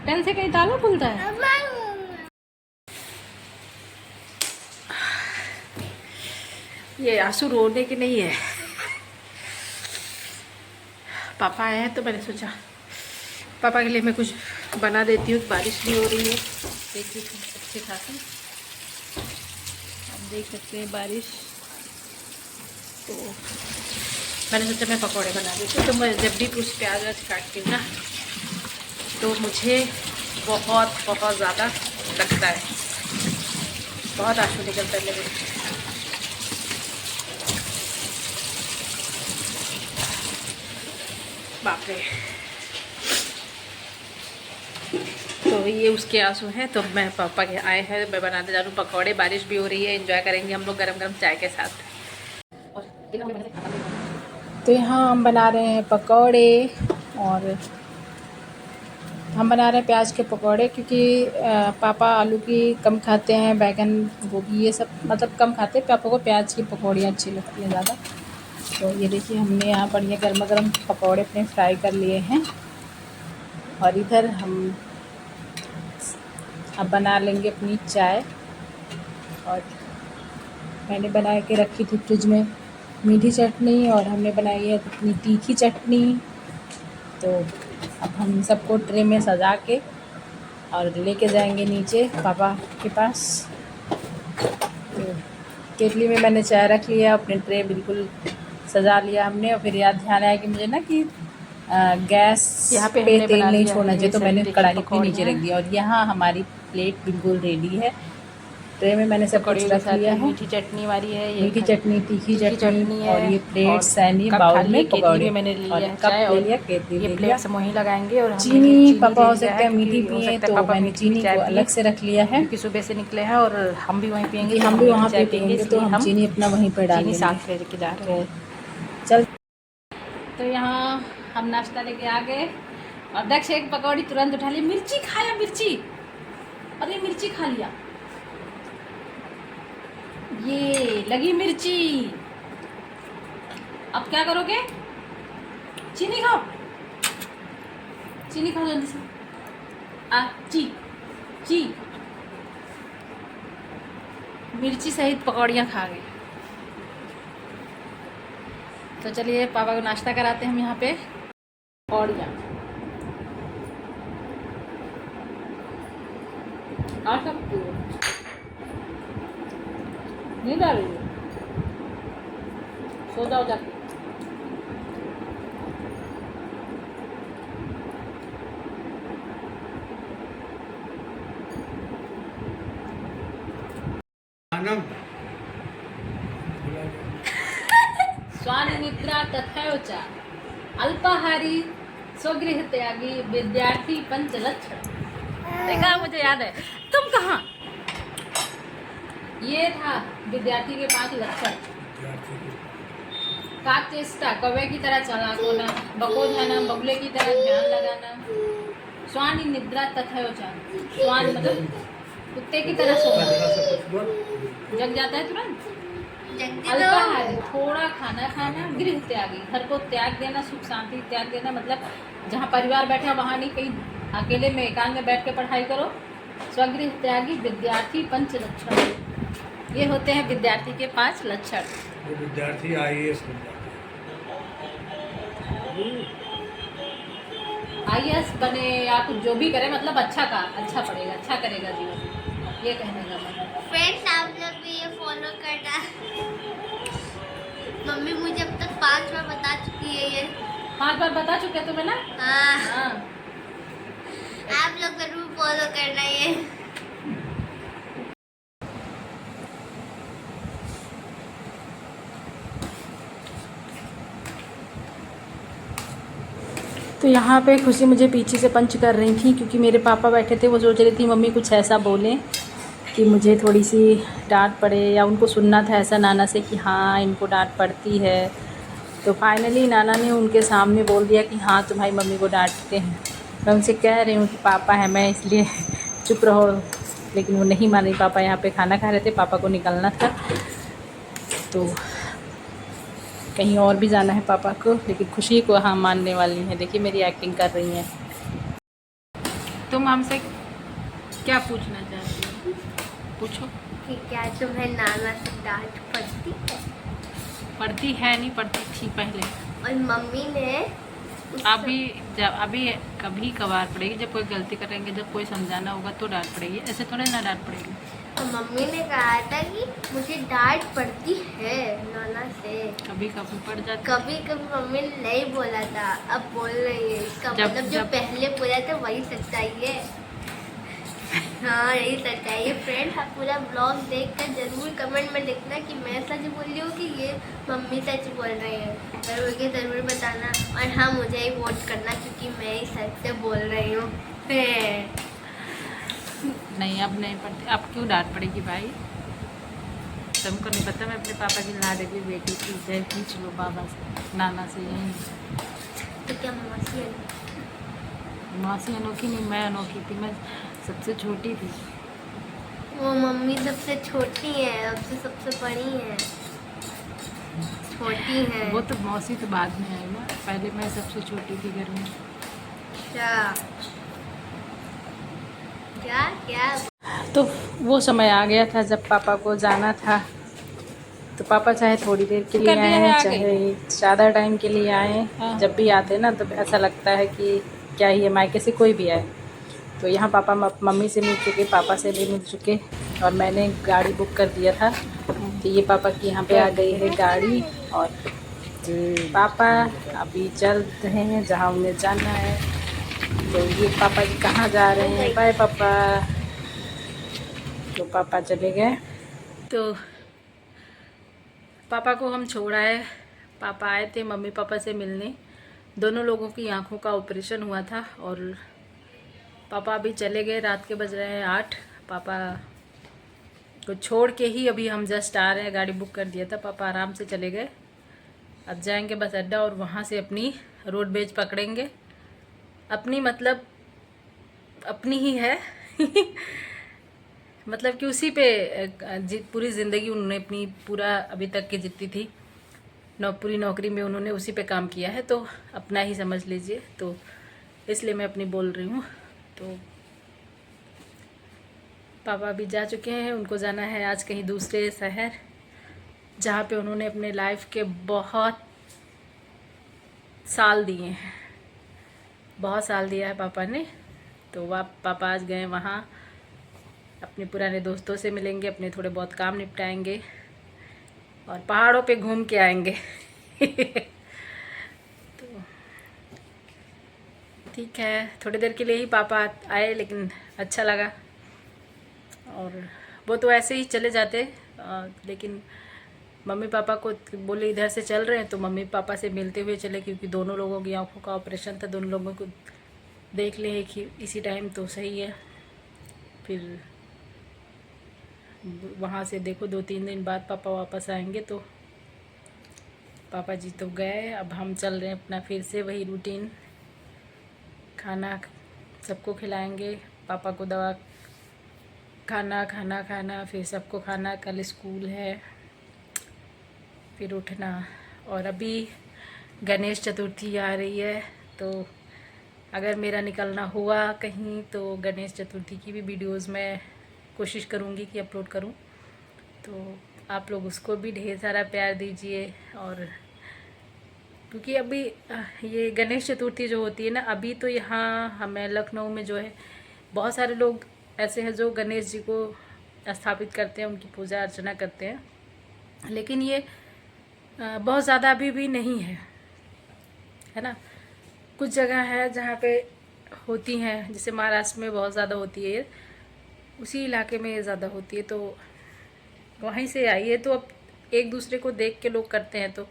Pen से कहीं ताला खुलता है? ये आंसू रोने की नहीं है। पापा आए हैं तो मैंने सोचा पापा के लिए मैं कुछ बना देती हूँ। बारिश भी हो रही है, देखिए अच्छे खासी आप देख सकते हैं बारिश। तो मैंने सोचा मैं पकौड़े बना देती हूँ। तो मैं जब भी कुछ प्याज व्याज काटती हूँ ना तो मुझे बहुत बहुत ज़्यादा लगता है, बहुत आंसू निकलता है मेरे। बाप रे। तो ये उसके आंसू हैं। तो मैं पापा के आए हैं, मैं बनाते जा रही हूँ पकौड़े। बारिश भी हो रही है, एंजॉय करेंगे हम लोग गरम गरम चाय के साथ। तो यहाँ हम बना रहे हैं पकौड़े, और हम बना रहे हैं प्याज के पकौड़े, क्योंकि पापा आलू की कम खाते हैं, बैगन गोभी ये सब मतलब कम खाते हैं। पापा को प्याज की पकौड़ियाँ अच्छी लगती हैं ज़्यादा। तो ये देखिए हमने यहाँ बढ़िया गर्मा गर्म पकौड़े अपने फ्राई कर लिए हैं, और इधर हम अब बना लेंगे अपनी चाय। और मैंने बना के रखी थी फ्रिज में मीठी चटनी, और हमने बनाई है अपनी तीखी चटनी। तो अब हम सबको ट्रे में सजा के और लेके जाएंगे नीचे पापा के पास। तो केतली में मैंने चाय रख लिया, अपने ट्रे बिल्कुल सजा लिया हमने। और फिर याद ध्यान आया कि मुझे ना कि गैस यहाँ पे तेल नहीं छोड़ना चाहिए, तो मैंने कढ़ाई अपनी नीचे रख दिया। और यहाँ हमारी प्लेट बिल्कुल रेडी है। ट्रे में मैंने सब कुछ रख लिया है। मीठी चटनी वाली है, ये मीठी चटनी, तीखी चटनी है, और ये प्लेट सैनी बाउल में पकौड़े मैंने लिया है। चाय ले लिया, केतली ले लिया, समोही लगाएंगे। और चीनी पापा हो सकता है मीठी पिए, तो मैंने चीनी को अलग से रख लिया है, क्योंकि सुबह से निकले हैं और हम भी वहीं पियेंगे। हम भी वहाँ पे पियेंगे, तो हम चीनी अपना वहीं पर डालेंगे, साथ लेके जा रहे हैं। चल, तो यहाँ हम नाश्ता लेके आ गए, और दक्ष एक पकौड़ी तुरंत उठा ली। मिर्ची खाया, मिर्ची, अरे मिर्ची खा लिया, ये लगी मिर्ची। अब क्या करोगे? चीनी खाओ, चीनी खाओ जल्दी से। ची ची मिर्ची सहित पकौड़ियाँ खा गए। तो चलिए पापा को नाश्ता कराते हैं हम यहाँ पे। पकौड़ियाँ आ सकती हो, नहीं डाल रही हो, सो जाओ जाके। स्वान निद्रा तथैवच अल्पाहारी स्वगृह त्यागी विद्यार्थी पंचलक्षण। देखा, मुझे याद है। तुम कहाँ? ये था विद्यार्थी के 5 लक्षण। काक चेष्टा, कौवे की तरह चालाक होना, बकोज है ना, बगुले की तरह ध्यान लगाना, स्वान निद्रा तथैवच, स्वान मतलब कुत्ते की तरह सोना, जग जाता है तुरंत। अल्पाहारी, थोड़ा खाना खाना, गृह त्यागी, घर को त्याग देना, सुख शांति त्याग देना, मतलब जहाँ परिवार बैठा वहाँ नहीं, कहीं अकेले में एकांत में बैठ के पढ़ाई करो। स्वगृह त्यागी विद्यार्थी 5 लक्षण, ये होते हैं विद्यार्थी के 5 लक्षण। विद्यार्थी IAS बने या कुछ जो भी करे, मतलब अच्छा पढ़ेगा, अच्छा करेगा जीवन, ये कहने का मतलब। फ्रेंड्स, आप लोग भी ये फॉलो करना। मम्मी मुझे अब तक 5 बार बता चुकी है ये। 5 बार बता चुके तुम्हें ना? हाँ। आप लोग जरूर फॉलो करना ये। तो यहाँ पे खुशी मुझे पीछे से पंच कर रही थी, क्योंकि मेरे पापा बैठे थे। वो सोच रही थी मम्मी कुछ ऐसा बोलें कि मुझे थोड़ी सी डांट पड़े, या उनको सुनना था ऐसा नाना से कि हाँ इनको डांट पड़ती है। तो फाइनली नाना ने उनके सामने बोल दिया कि हाँ तुम्हारी मम्मी को डांटते हैं। मैं उनसे कह रही हूँ कि पापा है, मैं इसलिए चुप रहो, लेकिन वो नहीं मान रही। पापा यहाँ पे खाना खा रहे थे, पापा को निकलना था। तो कहीं और भी जाना है पापा को, लेकिन खुशी को हाँ मानने वाली हैं। देखिए मेरी एक्टिंग कर रही हैं। तुम हमसे क्या पूछना चाहती हो, पूछो। कि क्या तुम्हें नाना से डांट पड़ती है? पढ़ती है, नहीं पढ़ती थी पहले, और मम्मी ने अभी जब अभी कभी कभार पड़ेगी, जब कोई गलती करेंगे, जब कोई समझाना होगा तो डांट पड़ेगी, ऐसे थोड़े ना डांट पड़ेगी। और मम्मी ने कहा था कि मुझे डांट पड़ती है नाना से। कभी कभी पड़ जाती। कभी कभी मम्मी ने नहीं बोला था, अब बोल रही है। इसका मतलब जो पहले बोला था वही सच्चाई है। हाँ यही सच्चाई है। फ्रेंड्स, आप पूरा ब्लॉग देखकर जरूर कमेंट में लिखना कि मैं सच बोल रही हूँ कि ये मम्मी सच बोल रही है। जरूर के जरूर बताना। और हाँ, मुझे ही वोट करना क्योंकि मैं ही सच से बोल रही हूँ। नहीं, अब नहीं पढ़ती। अब क्यों डांट पड़ेगी भाई? तुमको नहीं पता मैं अपने पापा की लाडली बेटी थी। जय खींच लो बाबा से, नाना से। यही तो क्या मौसी है? मासी अनोखी नहीं, मैं अनोखी थी। मैं सबसे छोटी थी। वो मम्मी सबसे छोटी है, अब से सबसे बड़ी है। छोटी है वो तो मौसी तो बाद में आई ना, पहले मैं सबसे छोटी थी घर में। क्या क्या क्या? तो वो समय आ गया था जब पापा को जाना था। तो पापा चाहे थोड़ी देर के लिए आए, चाहे ज़्यादा टाइम के लिए आए, जब भी आते ना तो ऐसा लगता है कि क्या ही है, मायके से कोई भी आए। तो यहाँ पापा मम्मी से मिल चुके, पापा से भी मिल चुके, और मैंने गाड़ी बुक कर दिया था। तो ये पापा की यहाँ पे आ गई है गाड़ी, और पापा अभी चल रहे हैं जहाँ उन्हें जाना है। तो ये पापा जी कहाँ जा रहे हैं? बाय पापा। तो पापा चले गए। तो पापा को हम छोड़ आए। पापा आए थे मम्मी पापा से मिलने। दोनों लोगों की आंखों का ऑपरेशन हुआ था, और पापा अभी चले गए। रात के बज रहे हैं 8। पापा को छोड़ के ही अभी हम जस्ट आ रहे हैं। गाड़ी बुक कर दिया था, पापा आराम से चले गए। अब जाएंगे बस अड्डा, और वहाँ से अपनी रोडवेज पकड़ेंगे। अपनी मतलब अपनी ही है मतलब कि उसी पे पूरी ज़िंदगी उन्होंने अपनी पूरा अभी तक की जितनी थी पूरी नौकरी में उन्होंने उसी पे काम किया है, तो अपना ही समझ लीजिए। तो इसलिए मैं अपनी बोल रही हूँ। तो पापा अभी जा चुके हैं, उनको जाना है आज कहीं दूसरे शहर, जहाँ पे उन्होंने अपने लाइफ के बहुत साल दिए हैं। बहुत साल दिया है पापा ने। तो वह पापा आज गए वहाँ, अपने पुराने दोस्तों से मिलेंगे, अपने थोड़े बहुत काम निपटाएंगे, और पहाड़ों पे घूम के आएंगे तो ठीक है, थोड़ी देर के लिए ही पापा आए, लेकिन अच्छा लगा। और वो तो ऐसे ही चले जाते, लेकिन मम्मी पापा को बोले इधर से चल रहे हैं, तो मम्मी पापा से मिलते हुए चले, क्योंकि दोनों लोगों की आंखों का ऑपरेशन था। दोनों लोगों को देख ले कि इसी टाइम तो सही है। फिर वहाँ से देखो 2-3 दिन बाद पापा वापस आएंगे। तो पापा जी तो गए, अब हम चल रहे हैं अपना फिर से वही रूटीन। खाना सबको खिलाएंगे, पापा को दवा खाना खाना खाना, फिर सबको खाना। कल स्कूल है, फिर उठना। और अभी गणेश चतुर्थी आ रही है, तो अगर मेरा निकलना हुआ कहीं तो गणेश चतुर्थी की भी वीडियोस मैं कोशिश करूँगी कि अपलोड करूँ। तो आप लोग उसको भी ढेर सारा प्यार दीजिए। और क्योंकि अभी ये गणेश चतुर्थी जो होती है ना, अभी तो यहाँ हमें लखनऊ में जो है बहुत सारे लोग ऐसे हैं जो गणेश जी को स्थापित करते हैं, उनकी पूजा अर्चना करते हैं। लेकिन ये बहुत ज़्यादा अभी भी नहीं है ना। कुछ जगह है जहाँ पे होती हैं, जैसे महाराष्ट्र में बहुत ज़्यादा होती है, उसी इलाके में ये ज़्यादा होती है। तो वहीं से आई है। तो अब एक दूसरे को देख के लोग करते हैं, तो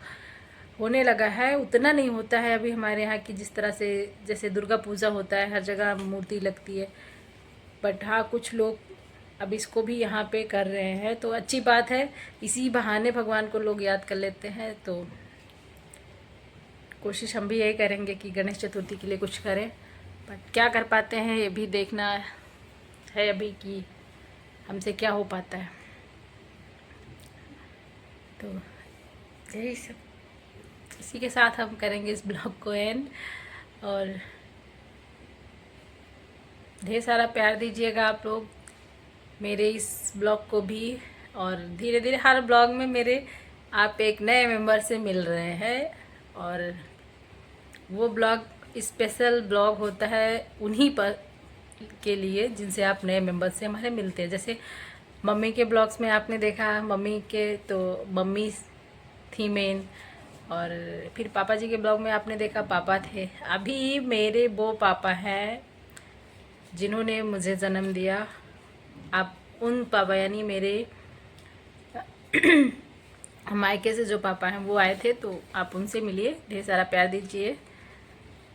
होने लगा है। उतना नहीं होता है अभी हमारे यहाँ की जिस तरह से, जैसे दुर्गा पूजा होता है, हर जगह मूर्ति लगती है। बट हाँ, कुछ लोग अब इसको भी यहाँ पे कर रहे हैं, तो अच्छी बात है। इसी बहाने भगवान को लोग याद कर लेते हैं। तो कोशिश हम भी यही करेंगे कि गणेश चतुर्थी के लिए कुछ करें, बट क्या कर पाते हैं ये भी देखना है अभी कि हमसे क्या हो पाता है। तो यही सब इसी के साथ हम करेंगे इस ब्लॉग को एंड। और ढेर सारा प्यार दीजिएगा आप लोग मेरे इस ब्लॉग को भी। और धीरे धीरे हर ब्लॉग में मेरे आप एक नए मेंबर से मिल रहे हैं, और वो ब्लॉग स्पेशल ब्लॉग होता है उन्हीं पर के लिए जिनसे आप नए मेंबर से हमारे मिलते हैं। जैसे मम्मी के ब्लॉग्स में आपने देखा मम्मी के, तो मम्मी थी मेन, और फिर पापा जी के ब्लॉग में आपने देखा पापा थे। अभी मेरे वो पापा हैं जिन्होंने मुझे जन्म दिया। आप उन पापा यानी मेरे मायके से जो पापा हैं वो आए थे, तो आप उनसे मिलिए, ढेर सारा प्यार दीजिए।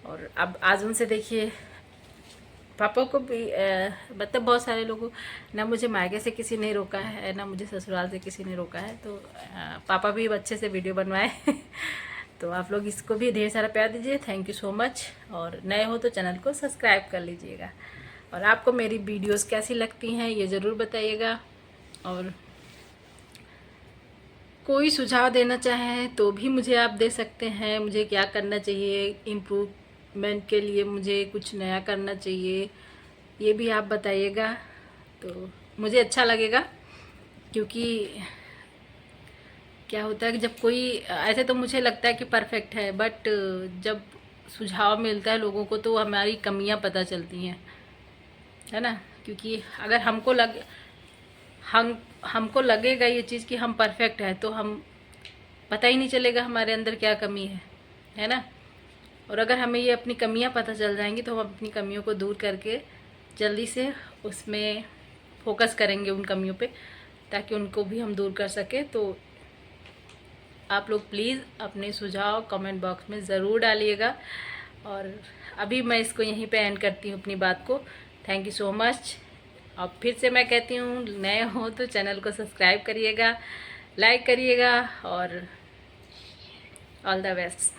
और अब आज उनसे देखिए पापा को भी मतलब बहुत सारे लोगों, ना मुझे मायके से किसी ने रोका है ना मुझे ससुराल से किसी ने रोका है, तो पापा भी अच्छे से वीडियो बनवाए तो आप लोग इसको भी ढेर सारा प्यार दीजिए। Thank you so much. और नए हो तो चैनल को सब्सक्राइब कर लीजिएगा। और आपको मेरी वीडियोस कैसी लगती हैं ये ज़रूर बताइएगा। और कोई सुझाव देना चाहें तो भी मुझे आप दे सकते हैं। मुझे क्या करना चाहिए इम्प्रूवमेंट के लिए, मुझे कुछ नया करना चाहिए, ये भी आप बताइएगा तो मुझे अच्छा लगेगा। क्योंकि क्या होता है कि जब कोई, ऐसे तो मुझे लगता है कि परफेक्ट है, बट जब सुझाव मिलता है लोगों को तो हमारी कमियां पता चलती हैं, है ना। क्योंकि अगर हमको लगेगा ये चीज़ कि हम परफेक्ट है, तो हम पता ही नहीं चलेगा हमारे अंदर क्या कमी है ना। और अगर हमें ये अपनी कमियां पता चल जाएंगी तो हम अपनी कमियों को दूर करके जल्दी से उसमें फोकस करेंगे उन कमियों पे, ताकि उनको भी हम दूर कर सके। तो आप लोग प्लीज़ अपने सुझाव कमेंट बॉक्स में ज़रूर डालिएगा। और अभी मैं इसको यहीं पे एंड करती हूँ अपनी बात को। Thank you so much. और फिर से मैं कहती हूँ नए हो तो चैनल को सब्सक्राइब करिएगा, लाइक करिएगा, और ऑल द बेस्ट।